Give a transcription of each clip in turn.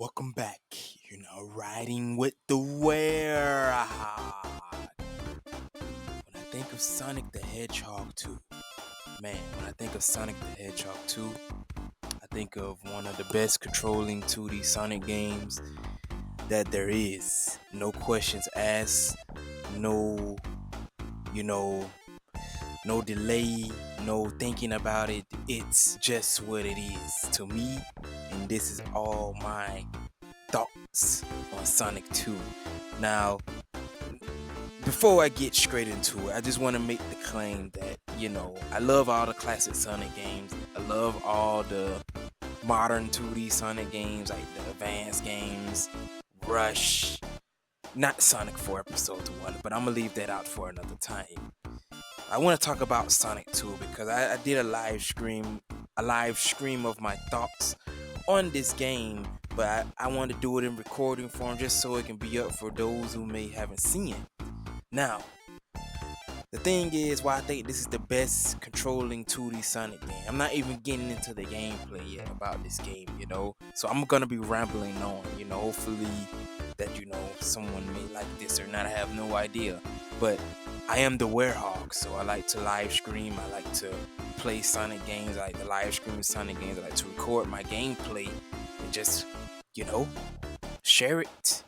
Welcome back. You're now riding with the Werehog. When I think of Sonic the Hedgehog 2, when I think of Sonic the Hedgehog 2, I think of one of the best controlling 2D Sonic games that there is. No questions asked, no, you know, no delay, no thinking about it. It's just what it is to me, and this is all my thoughts on Sonic 2. Now, before I get straight into it, I just want to make the claim that, I love all the classic Sonic games. I love all the modern 2D Sonic games, like the advanced games, Rush, not Sonic 4 Episode 1, but I'm going to leave that out for another time. I want to talk about Sonic 2 because I did a live stream of my thoughts on this game, but I want to do it in recording form just so it can be up for those who may haven't seen it. Now, the thing is why I think this is the best controlling 2D Sonic game. I'm not even getting into the gameplay yet about this game, so I'm gonna be rambling on, hopefully that someone may like this or not. I have no idea, but I am the Werehog, so I like to live stream. I like to play Sonic games. I like to live stream Sonic games. I like to record my gameplay and just, share it.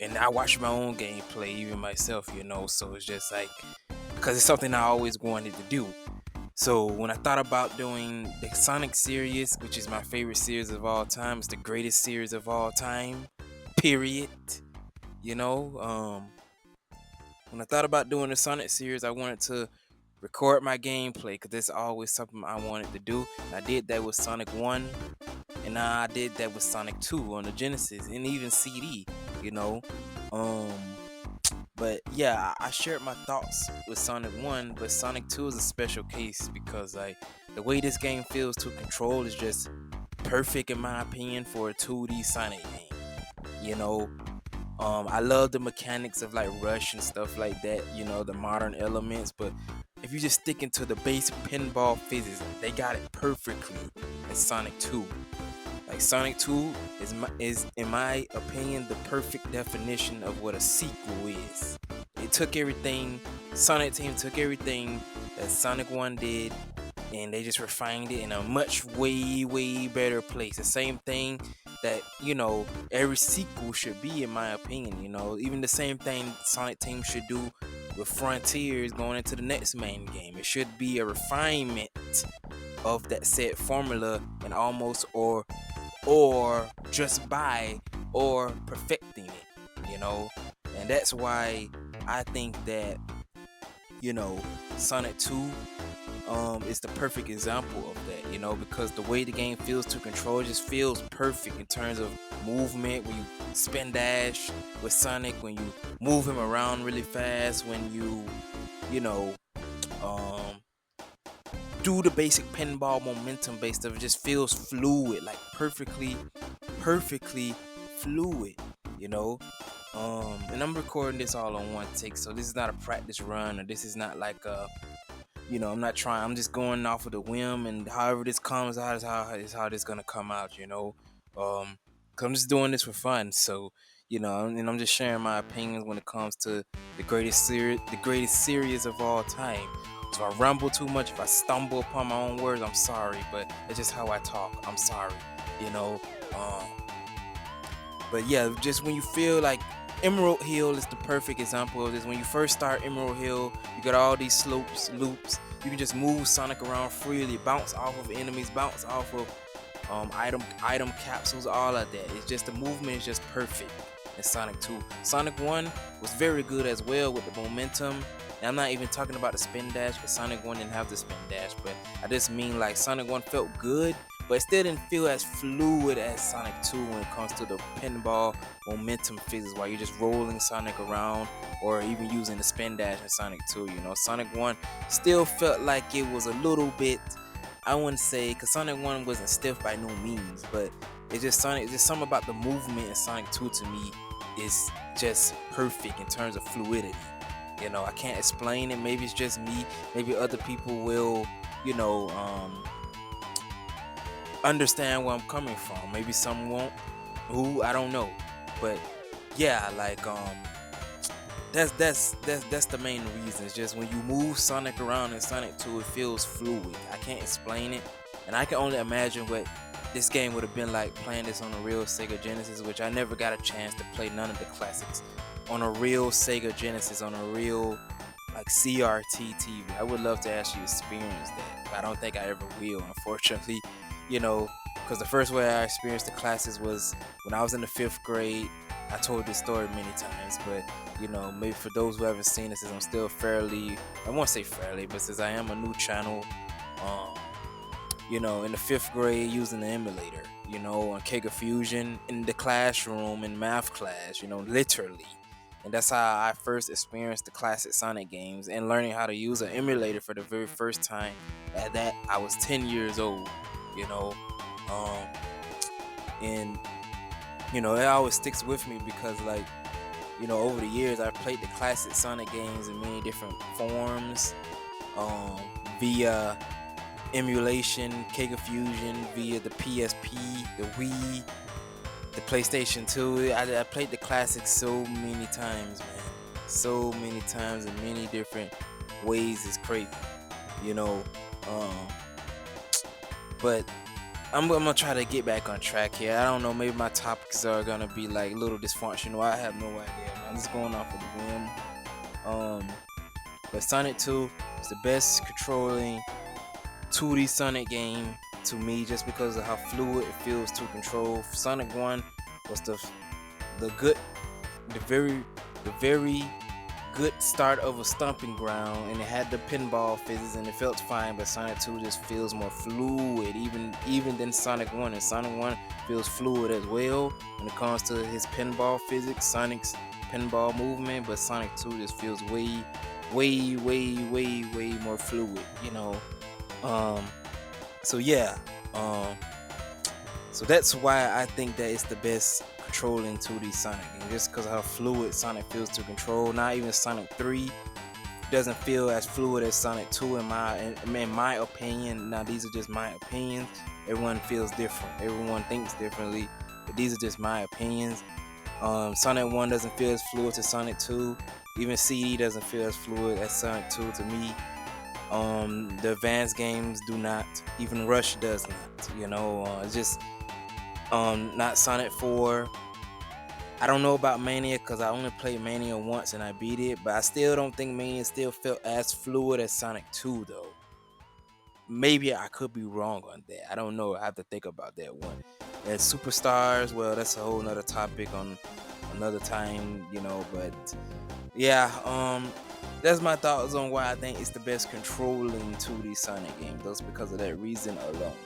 And I watch my own gameplay, even myself, so it's just like, because it's something I always wanted to do. So when I thought about doing the Sonic series, which is my favorite series of all time, it's the greatest series of all time, period. When I thought about doing the Sonic series, I wanted to record my gameplay because that's always something I wanted to do. And I did that with Sonic 1, and I did that with Sonic 2 on the Genesis and even CD, But yeah, I shared my thoughts with Sonic 1, but Sonic 2 is a special case because the way this game feels to control is just perfect in my opinion for a 2D Sonic game. I love the mechanics of like Rush and stuff like that, the modern elements, but if you're just sticking to the basic pinball physics, they got it perfectly in Sonic 2. Like Sonic 2 is in my opinion the perfect definition of what a sequel is. It took everything, Sonic Team took everything that Sonic 1 did and they just refined it in a much way better place. The same thing that every sequel should be, in my opinion. Even the same thing Sonic Team should do with Frontiers going into the next main game. It should be a refinement of that said formula and almost or just by or perfecting it, and that's why I think that Sonic 2 is the perfect example of that, because the way the game feels to control just feels perfect in terms of movement. When you spin dash with Sonic, when you move him around really fast, when you do the basic pinball momentum based stuff, it just feels fluid, like perfectly fluid, and I'm recording this all on one take, so this is not a practice run, or this is not like I'm just going off of the whim, and however this comes out is how this gonna come out, cause I'm just doing this for fun. So and I'm just sharing my opinions when it comes to the greatest series of all time. So I ramble too much, if I stumble upon my own words, I'm sorry, but it's just how I talk. I'm sorry, but yeah, just when you feel like Emerald Hill is the perfect example of this. When you first start Emerald Hill, you got all these slopes, loops. You can just move Sonic around freely, bounce off of enemies, bounce off of item capsules, all of that. It's just the movement is just perfect in Sonic 2. Sonic 1 was very good as well with the momentum. And I'm not even talking about the spin dash because Sonic 1 didn't have the spin dash, but I just mean like Sonic 1 felt good, but it still didn't feel as fluid as Sonic 2 when it comes to the pinball momentum physics, while you're just rolling Sonic around or even using the spin dash in Sonic 2. Sonic 1 still felt like it was a little bit, I wouldn't say, because Sonic 1 wasn't stiff by no means, but it's just something about the movement in Sonic 2 to me is just perfect in terms of fluidity. I can't explain it. Maybe it's just me. Maybe other people will, understand where I'm coming from. Maybe some won't. Who, I don't know, but yeah, like that's the main reason. It's just when you move Sonic around in Sonic 2, it feels fluid. I can't explain it, and I can only imagine what this game would have been like playing this on a real Sega Genesis, which I never got a chance to play none of the classics on a real Sega Genesis, on a real like CRT TV. I would love to actually experience that, but I don't think I ever will, unfortunately. Because the first way I experienced the classics was when I was in the 5th grade. I told this story many times, but maybe for those who haven't seen it, since I'm still fairly, I won't say fairly, but since I am a new channel, um, in the 5th grade using the emulator, on Kega Fusion in the classroom in math class, literally. And that's how I first experienced the classic Sonic games and learning how to use an emulator for the very first time. At that, I was 10 years old, you know, um, and it always sticks with me because, like, over the years, I've played the classic Sonic games in many different forms, via emulation, Kega Fusion, via the PSP, the Wii, the PlayStation 2. I played the classics so many times, man. So many times in many different ways. It's crazy, you know. But I'm gonna try to get back on track here. I don't know, maybe my topics are gonna be like a little dysfunctional. I have no idea, man. I'm just going off of the whim. But Sonic 2 is the best controlling 2D Sonic game to me, just because of how fluid it feels to control. Sonic 1 was the very good start of a stomping ground, and it had the pinball physics and it felt fine, but Sonic 2 just feels more fluid even than Sonic 1. And Sonic 1 feels fluid as well when it comes to his pinball physics, Sonic's pinball movement, but Sonic 2 just feels way more fluid, so yeah, so that's why I think that it's the best controlling 2D Sonic game, just because of how fluid Sonic feels to control. Not even Sonic 3 doesn't feel as fluid as Sonic 2 in my opinion. Now, these are just my opinions. Everyone feels different. Everyone thinks differently, but these are just my opinions. Sonic 1 doesn't feel as fluid to Sonic 2. Even CD doesn't feel as fluid as Sonic 2 to me. The advanced games do not. Even Rush does not. It's just not Sonic 4. I don't know about Mania because I only played Mania once and I beat it, but I still don't think Mania still felt as fluid as Sonic 2 though. Maybe I could be wrong on that. I don't know. I have to think about that one. And Superstars, well, that's a whole nother topic on another time, but yeah, that's my thoughts on why I think it's the best controlling 2D Sonic game. Just because of that reason alone.